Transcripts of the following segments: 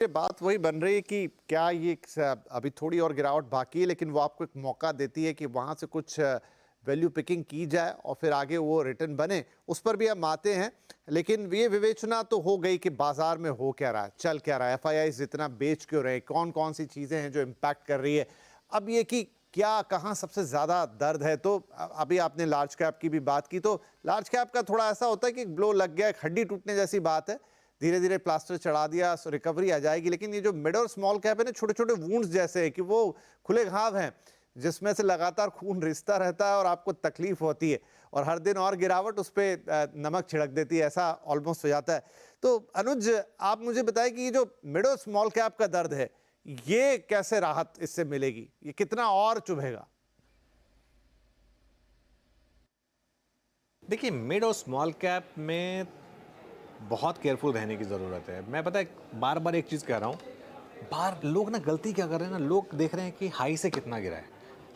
ये बात वही बन रही है कि क्या ये अभी थोड़ी और गिरावट बाकी है, लेकिन वो आपको एक मौका देती है कि वहां से कुछ वैल्यू पिकिंग की जाए और फिर आगे वो रिटर्न बने। उस पर भी हम आते हैं, लेकिन ये विवेचना तो हो गई कि बाजार में हो क्या रहा है, चल क्या रहा है, एफआईआई जितना बेच क्यों रहे, कौन कौन सी चीजें हैं जो इम्पैक्ट कर रही है। अब ये कि क्या कहाँ सबसे ज्यादा दर्द है, तो अभी आपने लार्ज कैप की भी बात की, तो लार्ज कैप का थोड़ा ऐसा होता है कि ब्लो लग गया, हड्डी टूटने जैसी बात है, धीरे धीरे प्लास्टर चढ़ा दिया रिकवरी आ जाएगी। लेकिन ये जो मिड और स्मॉल कैप है ना, छोटे छोटे वुंड्स जैसे है कि वो खुले घाव हैं जिसमें से लगातार खून रिसता रहता है और आपको तकलीफ होती है, और हर दिन और गिरावट उस पर नमक छिड़क देती है, ऐसा ऑलमोस्ट हो जाता है। तो अनुज, आप मुझे बताएं कि ये जो मिड और स्मॉल कैप का दर्द है, ये कैसे राहत इससे मिलेगी, ये कितना और चुभेगा? देखिए, मिड और स्मॉल कैप में बहुत केयरफुल रहने की ज़रूरत है। मैं पता है बार बार एक चीज़ कह रहा हूँ, बार लोग ना गलती क्या कर रहे हैं ना, लोग देख रहे हैं कि हाई से कितना गिरा है,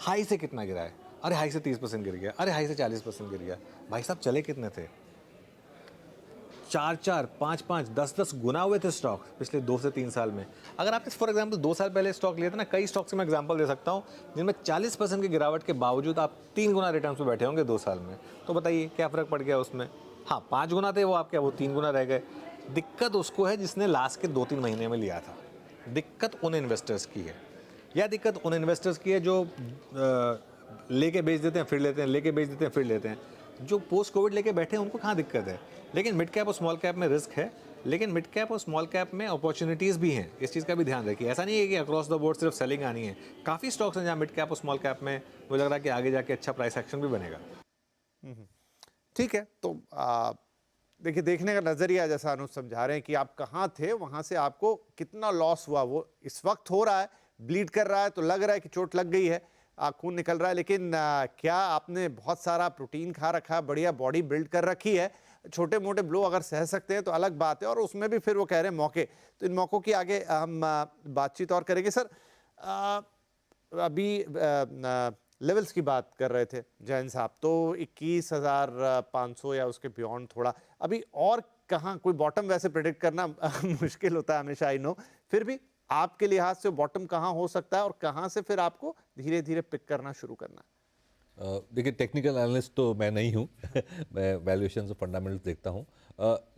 हाई से कितना गिरा है, अरे हाई से 30% गिर गया, अरे हाई से 40% गिर गया। भाई साहब, चले कितने थे? 4-4, 5-5, 10-10 गुना हुए थे स्टॉक पिछले 2 से 3 साल में। अगर आपने फॉर एग्जाम्पल 2 साल पहले स्टॉक लिए थे ना, कई स्टॉक से मैं एग्जाम्पल दे सकता हूँ जिनमें 40% की गिरावट के बावजूद आप 3 गुना रिटर्न पे बैठे होंगे 2 साल में। तो बताइए क्या फ़र्क पड़ गया उसमें? हाँ, 5 गुना थे वो आपके, वो 3 गुना रह गए। दिक्कत उसको है जिसने लास्ट के 2-3 महीने में लिया था। दिक्कत उन इन्वेस्टर्स की है, या दिक्कत उन इन्वेस्टर्स की है जो लेके बेच देते हैं फिर लेते हैं, लेके बेच देते हैं फिर लेते हैं। जो पोस्ट कोविड लेके बैठे हैं उनको कहाँ दिक्कत है। लेकिन मिड कैप और स्मॉल कैप में रिस्क है, लेकिन मिड कैप और स्मॉल कैप में अपॉर्चुनिटीज़ भी हैं। इस चीज़ का भी ध्यान रखिए। ऐसा नहीं है कि अक्रॉस द बोर्ड सिर्फ सेलिंग आनी है। काफ़ी स्टॉक्स हैं जहाँ मिड कैप और स्मॉल कैप में मुझे लग रहा है कि आगे जाके अच्छा प्राइस एक्शन भी बनेगा। ठीक है, तो देखिए, देखने का नजरिया जैसा अनुज समझा रहे हैं कि आप कहाँ थे, वहां से आपको कितना लॉस हुआ वो इस वक्त हो रहा है, ब्लीड कर रहा है तो लग रहा है कि चोट लग गई है, खून निकल रहा है, लेकिन क्या आपने बहुत सारा प्रोटीन खा रखा है, बढ़िया बॉडी बिल्ड कर रखी है, छोटे मोटे ब्लो अगर सह सकते हैं तो अलग बात है, और उसमें भी फिर वो कह रहे हैं मौके, तो इन मौकों की आगे हम बातचीत और करेंगे। सर, अभी लेवल्स की बात कर रहे थे जैन साहब, तो 21,500 या उसके बियॉन्ड थोड़ा अभी और कहाँ कोई बॉटम वैसे प्रेडिक्ट करना मुश्किल होता है हमेशा, आई नो, फिर भी आपके लिहाज से बॉटम कहाँ हो सकता है और कहाँ से फिर आपको धीरे धीरे पिक करना शुरू करना है? देखिए, टेक्निकल एनालिस्ट तो मैं नहीं हूँ मैं वैल्यूएशंस और फंडामेंटल्स देखता हूँ,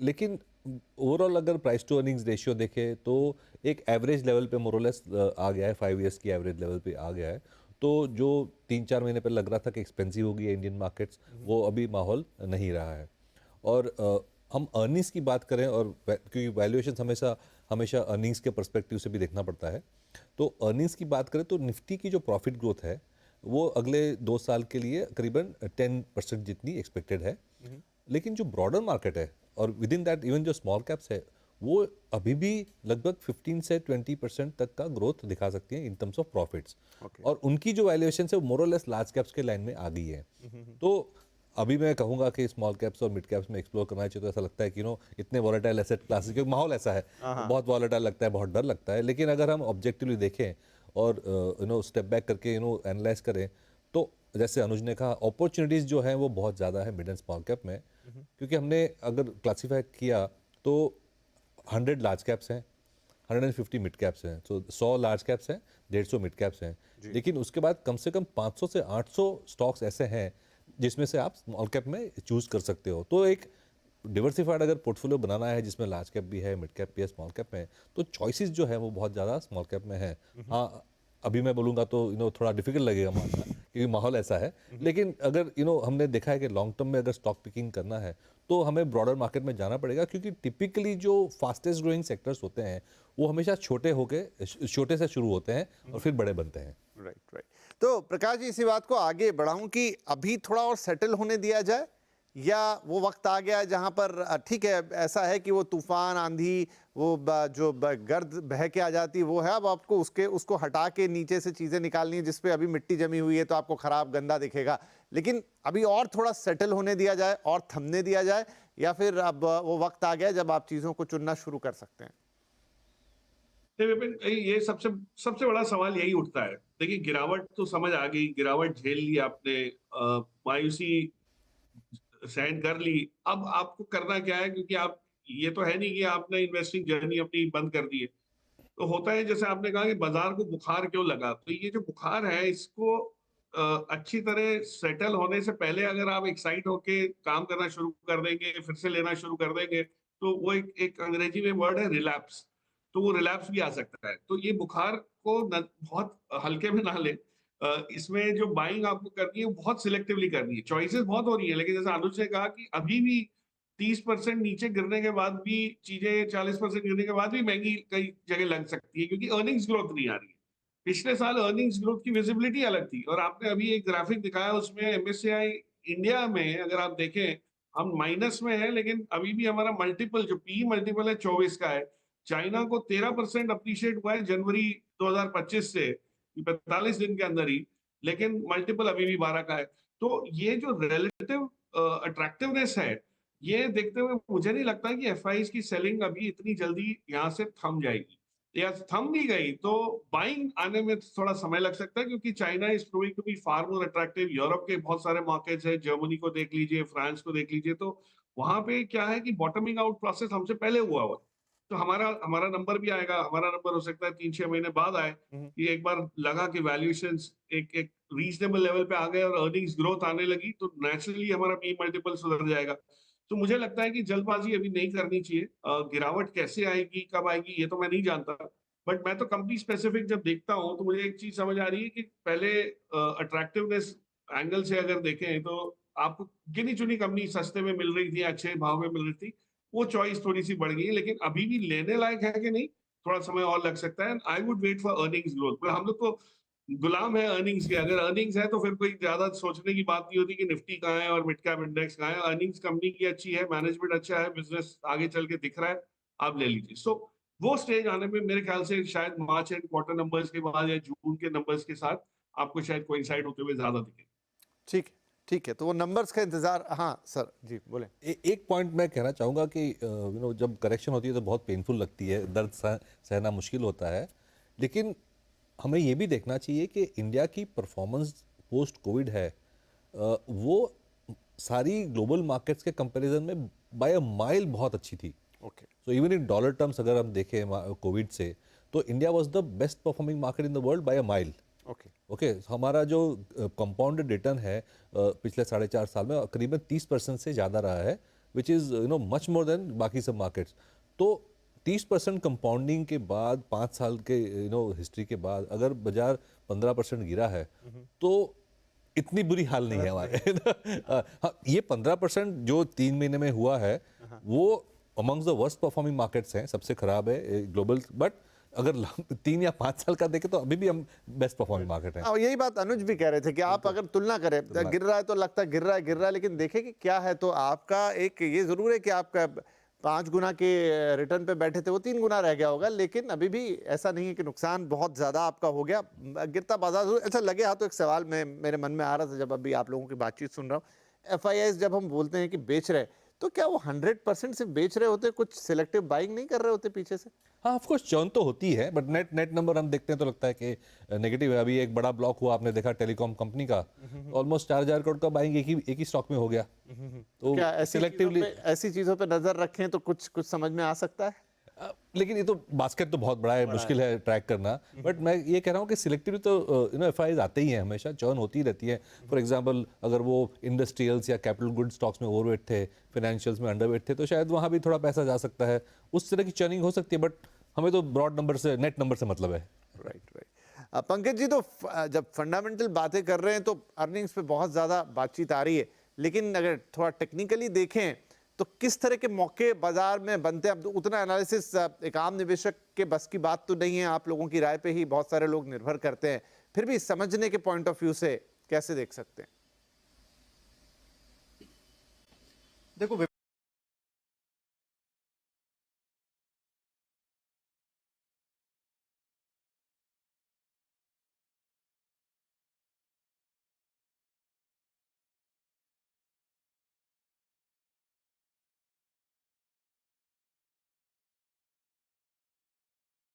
लेकिन ओवरऑल अगर प्राइस टू अर्निंग्स रेशियो देखें तो एक एवरेज लेवल पे मोरलेस आ गया है, 5 ईयर्स की एवरेज लेवल पे आ गया है। तो जो 3-4 महीने पहले लग रहा था कि एक्सपेंसिव होगी इंडियन मार्केट्स, वो अभी माहौल नहीं रहा है। और हम अर्निंग्स की बात करें, और क्योंकि वैल्यूएशंस हमेशा हमेशा अर्निंग्स के पर्सपेक्टिव से भी देखना पड़ता है, तो अर्निंग्स की बात करें तो निफ्टी की जो प्रॉफिट ग्रोथ है वो अगले 2 साल के लिए करीबन 10% जितनी एक्सपेक्टेड है। लेकिन जो ब्रॉडर मार्केट है और विद इन दैट इवन जो स्मॉल कैप्स है, वो अभी भी लगभग 15 से 20% तक का ग्रोथ दिखा सकती है इन टर्म्स ऑफ प्रॉफिट्स। और उनकी जो वैल्यूएशन है वो मोरलेस लार्ज कैप्स के लाइन में आ गई है। तो अभी मैं कहूंगा कि स्मॉल कैप्स और मिड कैप्स में एक्सप्लोर करना चाहिए। तो ऐसा लगता है कि इतने वॉलेटाइल एसेट क्लासेस, क्योंकि माहौल ऐसा है, बहुत वॉलेटाइल लगता है, बहुत डर लगता है। लेकिन अगर हम ऑब्जेक्टिवली देखें और स्टेप बैक करके एनालाइज करें, तो जैसे अनुज ने कहा, अपॉर्चुनिटीज़ जो हैं वो बहुत ज़्यादा है मिड एंड स्मॉल कैप में। क्योंकि हमने अगर क्लासीफाई किया तो 100 लार्ज कैप्स हैं, 150 मिड कैप्स हैं, तो 100 लार्ज कैप्स हैं, 150 मिड कैप्स हैं। लेकिन उसके बाद कम से कम 500 से 800 स्टॉक्स ऐसे हैं जिसमें से आप स्मॉल कैप में चूज कर सकते हो। तो एक डिवर्सिफाइड अगर पोर्टफोलियो बनाना है जिसमें लार्ज कैप भी है, मिड कैप भी है, स्मॉल कैप में है, तो चॉइसेस जो है वो बहुत ज़्यादा स्मॉल कैप में है। हाँ, अभी मैं बोलूँगा तो थोड़ा डिफिकल्ट लगेगा मानना क्योंकि माहौल ऐसा है। लेकिन अगर हमने देखा है कि लॉन्ग टर्म में अगर स्टॉक पिकिंग करना है तो हमें ब्रॉडर मार्केट में जाना पड़ेगा, क्योंकि टिपिकली जो फास्टेस्ट ग्रोइंग सेक्टर्स होते हैं वो हमेशा छोटे से शुरू होते हैं और फिर बड़े बनते हैं। Right, right. तो प्रकाश जी, इसी बात को आगे बढ़ाऊं कि अभी थोड़ा और सेटल होने दिया जाए, या वो वक्त आ गया है जहां पर ठीक है, ऐसा है कि वो तूफान आंधी, वो जो गर्द बह के आ जाती वो है, अब आपको उसको हटा के नीचे से चीजें निकालनी है जिसपे अभी मिट्टी जमी हुई है तो आपको खराब गंदा दिखेगा, लेकिन अभी और थोड़ा सेटल होने दिया जाए और थमने दिया जाए, या फिर अब वो वक्त आ गया जब आप चीजों को चुनना शुरू कर सकते हैं? नहीं विपिन, ये सबसे सबसे बड़ा सवाल यही उठता है। देखिए, गिरावट तो समझ आ गई, गिरावट झेल ली आपने, मायूसी सहन कर ली। अब आपको करना क्या है, क्योंकि आप, ये तो है नहीं कि आपने इन्वेस्टिंग जर्नी अपनी बंद कर दी है। तो होता है जैसे आपने कहा कि बाजार को बुखार क्यों लगा, तो ये जो बुखार है इसको अच्छी तरह सेटल होने से पहले अगर आप एक्साइट होके काम करना शुरू कर देंगे, फिर से लेना शुरू कर देंगे, तो वो एक अंग्रेजी में वर्ड है रिलैप्स, तो वो रिलैप्स भी आ सकता है। तो ये बुखार को बहुत हल्के में ना ले। इसमें जो बाइंग आपको करनी है वो बहुत सिलेक्टिवली करनी है। चॉइसेस बहुत हो रही है, लेकिन जैसे अनुज ने कहा कि अभी भी 30% नीचे गिरने के बाद भी चीजें 40% गिरने के बाद भी महंगी कई जगह लग सकती है, क्योंकि अर्निंग्स ग्रोथ नहीं आ रही है। पिछले साल अर्निंग्स ग्रोथ की विजिबिलिटी अलग थी, और आपने अभी एक ग्राफिक दिखाया, उसमें एमएससीआई इंडिया में अगर आप देखें, हम माइनस में है, लेकिन अभी भी हमारा मल्टीपल जो पी मल्टीपल है 24 का है। चाइना को 13% अप्रिशिएट हुआ है जनवरी 2025 से 45 दिन के अंदर ही, लेकिन मल्टीपल अभी भी 12 का है। तो ये जो रिलेटिव अट्रैक्टिवनेस है, ये देखते हुए मुझे नहीं लगता कि एफआईज की सेलिंग अभी इतनी जल्दी यहाँ से थम जाएगी, या थम भी गई तो बाइंग आने में थोड़ा समय लग सकता है, क्योंकि China is proving to be far more attractive. Europe के बहुत सारे मार्केट्स है, जर्मनी को देख लीजिए, फ्रांस को देख लीजिए, तो वहां पे क्या है कि बॉटमिंग आउट प्रोसेस हमसे पहले हुआ। तो हमारा हमारा नंबर भी आएगा, हमारा नंबर हो सकता है 3-6 महीने बाद आए, कि एक बार लगा कि वैल्यूएशंस एक एक रीजनेबल लेवल पे आ गए और अर्निंग्स ग्रोथ आने लगी, तो नेचुरली हमारा पी मल्टीपल सुधर जाएगा। तो मुझे लगता है कि जल्दबाजी अभी नहीं करनी चाहिए। गिरावट कैसे आएगी, कब आएगी, ये तो मैं नहीं जानता, बट मैं तो कंपनी स्पेसिफिक जब देखता हूं तो मुझे एक चीज समझ आ रही है कि पहले अट्रैक्टिवनेस एंगल से अगर देखें तो आपको गिनी चुनी कंपनी सस्ते में मिल रही थी, अच्छे भाव में मिल रही थी, वो चॉइस थोड़ी सी बढ़ गई है, लेकिन अभी भी लेने लायक है कि नहीं, थोड़ा समय और लग सकता है। I would wait for earnings growth, पर हम लोग तो गुलाम है अर्निंग्स के। अगर अर्निंग्स है तो फिर कोई ज्यादा सोचने की बात नहीं होती कि निफ्टी कहाँ है और मिड कैप इंडेक्स कहाँ है। अर्निंग्स कंपनी की अच्छी है, मैनेजमेंट अच्छा है, बिजनेस आगे चल के दिख रहा है, आप ले लीजिए। सो वो स्टेज आने में मेरे ख्याल से शायद मार्च एंड क्वार्टर नंबर्स के बाद या जून के नंबर्स के साथ आपको शायद कोइंसाइड होते हुए ज्यादा दिखे। ठीक है, ठीक है, तो वो नंबर्स का इंतजार। हाँ सर जी बोले। एक पॉइंट मैं कहना चाहूँगा कि जब करेक्शन होती है तो बहुत पेनफुल लगती है, दर्द सहना मुश्किल होता है, लेकिन हमें ये भी देखना चाहिए कि इंडिया की परफॉर्मेंस पोस्ट कोविड है, वो सारी ग्लोबल मार्केट्स के कंपैरिजन में बाय अ माइल बहुत अच्छी थी। Okay, so even in dollar terms अगर हम देखें कोविड से, तो India was the best performing market in the world by a mile. Okay, okay, हमारा जो कंपाउंडेड रिटर्न है पिछले 4.5 साल में करीबन 30% से ज़्यादा रहा है, which is much more than बाकी सब मार्केट्स। तो 30% कंपाउंडिंग के बाद 5 साल के हिस्ट्री के बाद अगर बाजार 15% गिरा है, तो इतनी बुरी हाल नहीं है हमारे। हाँ, ये 15% जो 3 महीने में हुआ है वो amongst the worst performing markets हैं, सबसे खराब है ग्लोबल। बट अगर 3 या 5 साल का देखें तो अभी भी हम बेस्ट परफॉर्मिंग मार्केट हैं। और यही बात अनुज भी कह रहे थे कि आप अगर तुलना करें, गिर रहा है तो लगता है गिर रहा है, लेकिन देखें कि क्या है, तो आपका एक ये जरूर है कि आपका 5 गुना के रिटर्न पे बैठे थे वो 3 गुना रह गया होगा, लेकिन अभी भी ऐसा नहीं है कि नुकसान बहुत ज्यादा आपका हो गया। गिरता बाजार जरूर अच्छा लगे। हाँ, तो एक सवाल मेरे मन में आ रहा था जब अभी आप लोगों की बातचीत सुन रहा हूँ, एफआईआईज जब हम बोलते हैं कि बेच रहे, तो क्या वो 100% सिर्फ बेच रहे होते, कुछ सिलेक्टिव बाइंग नहीं कर रहे होते पीछे से? हाँ, ऑफ कोर्स चर्न तो होती है, बट नेट नंबर हम देखते हैं तो लगता है कि नेगेटिव है। अभी एक बड़ा ब्लॉक हुआ, आपने देखा टेलीकॉम कंपनी का, ऑलमोस्ट 4,000 करोड़ का बाइंग एक ही स्टॉक में हो गया। तो क्या सिलेक्टिवली ऐसी चीजों पे नजर रखें तो कुछ समझ में आ सकता है? लेकिन ये तो बास्केट तो बहुत बड़ा है, मुश्किल है ट्रैक करना। बट मैं ये कह रहा हूँ कि सिलेक्टिवली तो एफआईआईज आते ही हैं, हमेशा चर्न होती रहती है। फॉर एग्जांपल अगर वो इंडस्ट्रियल्स या कैपिटल गुड स्टॉक्स में ओवरवेट थे, फाइनेंशियल्स में अंडरवेट थे, तो शायद वहाँ भी थोड़ा पैसा जा सकता है, उस तरह की चर्निंग हो सकती है। बट हमें तो ब्रॉड नंबर से, नेट नंबर से मतलब है। राइट। पंकज जी, तो जब फंडामेंटल बातें कर रहे हैं तो अर्निंग्स पे बहुत ज्यादा बातचीत आ रही है, लेकिन अगर थोड़ा टेक्निकली देखें तो किस तरह के मौके बाजार में बनते हैं? अब उतना एनालिसिस एक आम निवेशक के बस की बात तो नहीं है, आप लोगों की राय पे ही बहुत सारे लोग निर्भर करते हैं, फिर भी समझने के पॉइंट ऑफ व्यू से कैसे देख सकते हैं? देखो